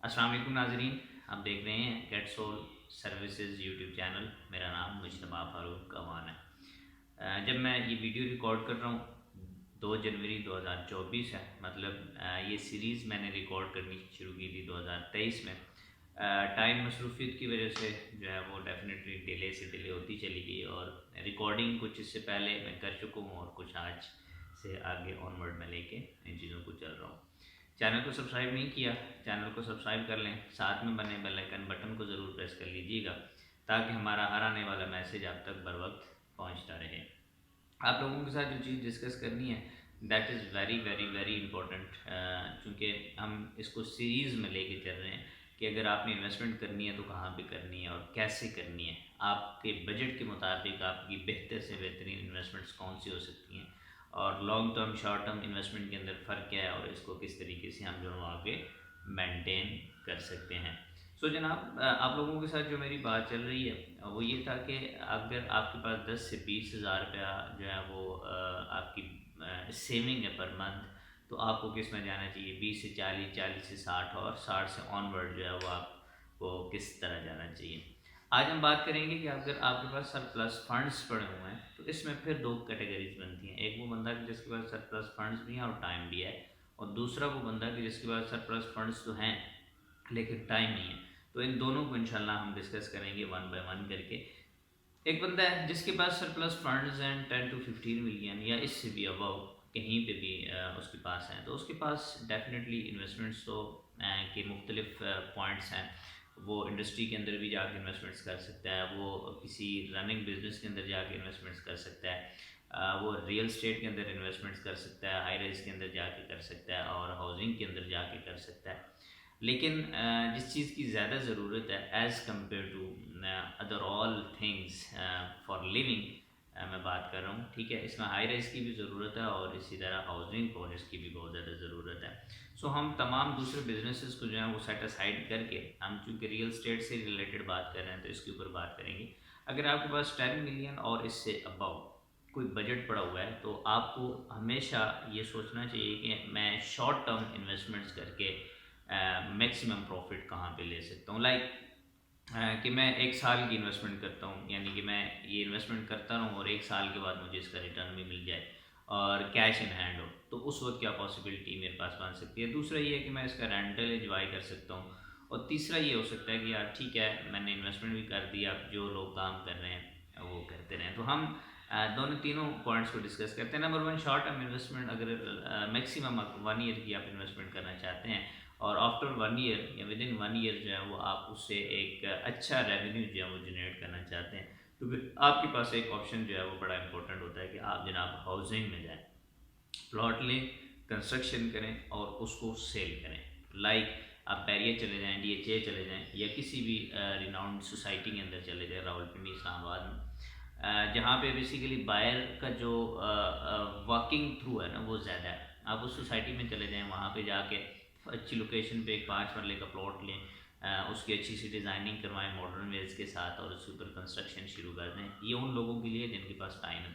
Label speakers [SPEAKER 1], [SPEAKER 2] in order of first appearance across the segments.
[SPEAKER 1] अस्सलाम वालेकुम नाजरीन, आप देख रहे हैं get soul services YouTube channel. मेरा नाम मुजतबा फ़ारूक अवान है। जब मैं ये वीडियो रिकॉर्ड कर रहा हूँ 2 जनवरी 2024 है, मतलब ये सीरीज़ मैंने रिकॉर्ड करनी शुरू की थी 2023 में। टाइम मसरूफियत की वजह से जो है वो डेफिनेटली डिले से डिले होती चली गई और रिकॉर्डिंग कुछ इससे पहले मैं कर चुका हूँ और कुछ आज से आगे ऑनवर्ड में लेके इन चीज़ों को चल रहा हूँ। चैनल को सब्सक्राइब नहीं किया, चैनल को सब्सक्राइब कर लें, साथ में बने बेल आइकन बटन को ज़रूर प्रेस कर लीजिएगा ताकि हमारा हर आने वाला मैसेज आप तक बर वक्त पहुँचता रहे। आप लोगों के साथ जो चीज़ डिस्कस करनी है that is very very very important, चूँकि हम इसको सीरीज़ में लेके चल रहे हैं कि अगर आपने इन्वेस्टमेंट करनी है तो कहाँ पे करनी है और कैसे करनी है। आपके बजट के मुताबिक आपकी बेहतर से बेहतरीन इन्वेस्टमेंट्स कौन सी हो सकती हैं और long term short term investment के अंदर फ़र्क क्या है और इसको किस तरीके से हम जो आगे मेंटेन कर सकते हैं। सो जनाब, आप लोगों के साथ जो मेरी बात चल रही है वो ये था कि अगर आपके पास 10 से 20 हज़ार रुपया जो है वो आपकी सेविंग है पर मंथ, तो आपको किस में जाना चाहिए, 20 से 40, 40 से 60 और 60 से ऑनवर्ड जो है वो आपको किस तरह जाना चाहिए। आज हम बात करेंगे कि अगर आपके पास सरप्लस फंड्स पड़े हुए हैं तो इसमें फिर दो कैटेगरीज बनती हैं। एक वो बंदा कि जिसके पास सरप्लस फंड्स भी हैं और टाइम भी है, और दूसरा वो बंदा कि जिसके पास सरप्लस फंड्स तो हैं लेकिन टाइम नहीं है। तो इन दोनों को इंशाल्लाह हम डिस्कस करेंगे वन बाय वन करके। एक बंदा है जिसके पास सरप्लस फंड्स हैं 10 to 15 मिलियन या इससे भी अबव कहीं पे भी उसके पास हैं, तो उसके पास डेफिनेटली इन्वेस्टमेंट्स तो के मुख्तलिफ पॉइंट्स हैं। वो इंडस्ट्री के अंदर भी जाके इन्वेस्टमेंट्स कर सकता है, वो किसी रनिंग बिजनेस के अंदर जाके इन्वेस्टमेंट्स कर सकता है, वो रियल स्टेट के अंदर इन्वेस्टमेंट्स कर सकता है, हाई राइज के अंदर जाके कर सकता है और हाउसिंग के अंदर जाके कर सकता है। लेकिन जिस चीज़ की ज़्यादा ज़रूरत है as compare to other all things for living, मैं बात कर रहा हूँ, ठीक है, इसमें हाई राइज की भी ज़रूरत है और इसी तरह हाउसिंग प्रोजेक्ट्स की भी बहुत ज़्यादा ज़रूरत है। सो हम तमाम दूसरे बिजनेसेस को जो है वो सेट असाइड करके हम चूँकि रियल स्टेट से रिलेटेड बात कर रहे हैं तो इसके ऊपर बात करेंगे। अगर आपके पास 10 मिलियन और इससे अबव कोई बजट पड़ा हुआ है तो आपको हमेशा ये सोचना चाहिए कि मैं शॉर्ट टर्म इन्वेस्टमेंट्स करके मैक्सिमम प्रॉफिट कहाँ पे ले सकता हूँ। लाइक कि मैं एक साल की इन्वेस्टमेंट करता हूँ, यानी कि मैं ये इन्वेस्टमेंट करता रहूँ और एक साल के बाद मुझे इसका रिटर्न भी मिल जाए और कैश इन हैंड हो, तो उस वक्त क्या पॉसिबिलिटी मेरे पास बन सकती है। दूसरा ये है कि मैं इसका रेंटल एंजॉय कर सकता हूँ, और तीसरा ये हो सकता है कि यार ठीक है मैंने इन्वेस्टमेंट भी कर दिया, अब जो लोग काम कर रहे हैं वो करते रहें। तो हम दोनों तीनों पॉइंट्स को डिस्कस करते हैं। Number one, short term investment. अगर मैक्सिमम 1 ईयर की आप इन्वेस्टमेंट करना चाहते हैं और आफ्टर 1 ईयर या विद इन 1 ईयर जो है वो आप उससे एक अच्छा रेवेन्यू जो है वो जनरेट करना चाहते हैं, तो फिर आपके पास एक ऑप्शन जो है वो बड़ा इंपॉर्टेंट होता है कि आप जनाब हाउसिंग में जाएं, प्लॉट लें, कंस्ट्रक्शन करें और उसको सेल करें। लाइक आप बैरियर चले जाएं, DHA चले जाएं या किसी भी रिनाउंड सोसाइटी के अंदर चले जाएं, रावलपिंडी इस्लामाबाद में, जहाँ पे बेसिकली बायर का जो वॉकिंग थ्रू है ना वो ज़्यादा है। आप उस सोसाइटी में चले जाएं, वहाँ पे जाके अच्छी लोकेशन पे एक 5 मरले का प्लॉट लें, उसकी अच्छी सी डिज़ाइनिंग करवाएं मॉडर्न वेज के साथ और उसके ऊपर कंस्ट्रक्शन शुरू कर दें। ये उन लोगों के लिए जिनके पास टाइम है।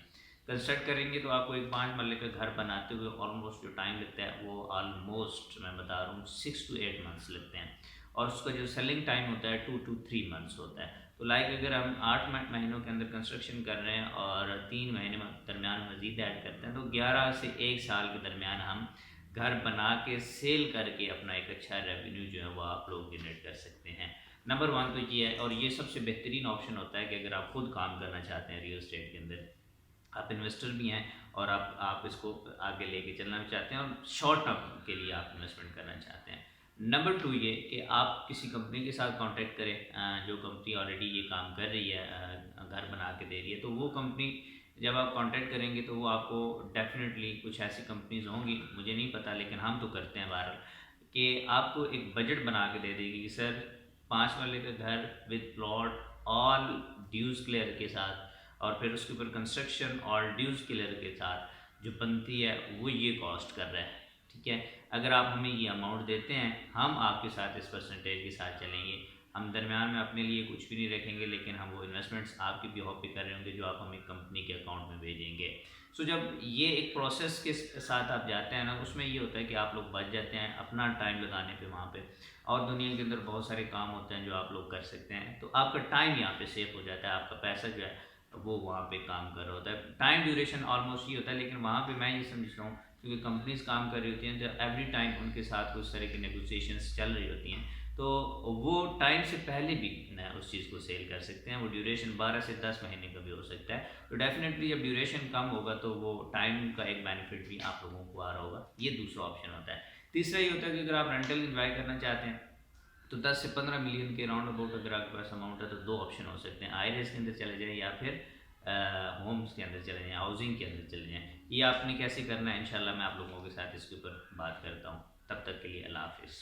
[SPEAKER 1] कंस्ट्रक्ट करेंगे तो आपको एक 5 मरले का घर बनाते हुए ऑलमोस्ट जो टाइम लगता है वो ऑलमोस्ट मैं बता रहा हूँ 6 to 8 मंथ्स लगते हैं, और उसका जो सेलिंग टाइम होता है 2 to 3 मंथ्स होता है। तो लाइक अगर हम 8 महीनों के अंदर कंस्ट्रक्शन कर रहे हैं और 3 महीने में दरमियान मज़ीद ऐड करते हैं तो 11 से 1 साल के दरमियान हम घर बना के सेल करके अपना एक अच्छा रेवेन्यू जो है वो आप लोग जनरेट कर सकते हैं। नंबर वन तो ये है, और ये सबसे बेहतरीन ऑप्शन होता है कि अगर आप खुद काम करना चाहते हैं रियल स्टेट के अंदर, आप इन्वेस्टर भी हैं और आप इसको आगे लेके चलना भी चाहते हैं और शॉर्ट टर्म के लिए आप इन्वेस्टमेंट करना चाहते हैं। नंबर टू ये कि आप किसी कंपनी के साथ कांटेक्ट करें, जो कंपनी ऑलरेडी ये काम कर रही है, घर बना के दे रही है, तो वो कंपनी जब आप कांटेक्ट करेंगे तो वो आपको डेफिनेटली कुछ ऐसी कंपनीज होंगी, मुझे नहीं पता लेकिन हम तो करते हैं बहरहाल, कि आपको एक बजट बना के दे देगी कि सर 5 वाले का घर with plot all dues clear के साथ और फिर उसके ऊपर कंस्ट्रक्शन और ड्यूज़ क्लियर के साथ जो बनती है वो ये कॉस्ट कर रहा है। ठीक है, अगर आप हमें ये अमाउंट देते हैं हम आपके साथ इस परसेंटेज के साथ चलेंगे, हम दरमियान में अपने लिए कुछ भी नहीं रखेंगे, लेकिन हम वो इन्वेस्टमेंट्स आपकी भी पे कर रहे होंगे जो आप हमें कंपनी के अकाउंट में भेजेंगे। सो जब ये एक प्रोसेस के साथ आप जाते हैं ना, उसमें ये होता है कि आप लोग बच जाते हैं अपना टाइम लगाने पे वहाँ पे, और दुनिया के अंदर बहुत सारे काम होते हैं जो आप लोग कर सकते हैं, तो आपका टाइम यहाँ पे सेव हो जाता है, आपका पैसा जो है वो वहाँ पे काम कर रहा होता है। टाइम ड्यूरेशन ऑलमोस्ट ये होता है, लेकिन वहाँ पे मैं ये समझ रहा हूँ क्योंकि कंपनीज काम कर रही होती हैं तो एवरी टाइम उनके साथ कुछ तरह की नेगोशिएशंस चल रही होती हैं, तो वो टाइम से पहले भी ना उस चीज़ को सेल कर सकते हैं। वो ड्यूरेशन 12 से 10 महीने का भी हो सकता है, तो डेफिनेटली जब ड्यूरेशन कम होगा तो वो टाइम का एक बेनिफिट भी आप लोगों को आ रहा होगा। ये दूसरा ऑप्शन होता है। तीसरा ये होता है कि अगर आप रेंटल इन्जॉय करना चाहते हैं तो 10 से 15 मिलियन के राउंड अबाउट अगर आपके पास अमाउंट है तो दो ऑप्शन हो सकते हैं, आईरेस के अंदर चले जाएँ या फिर होम्स के अंदर चले जाएँ, हाउसिंग के अंदर चले जाएँ। ये आपने कैसे करना है इंशाल्लाह मैं आप लोगों के साथ इसके ऊपर बात करता हूँ। तब तक के लिए अल्लाह हाफिज़।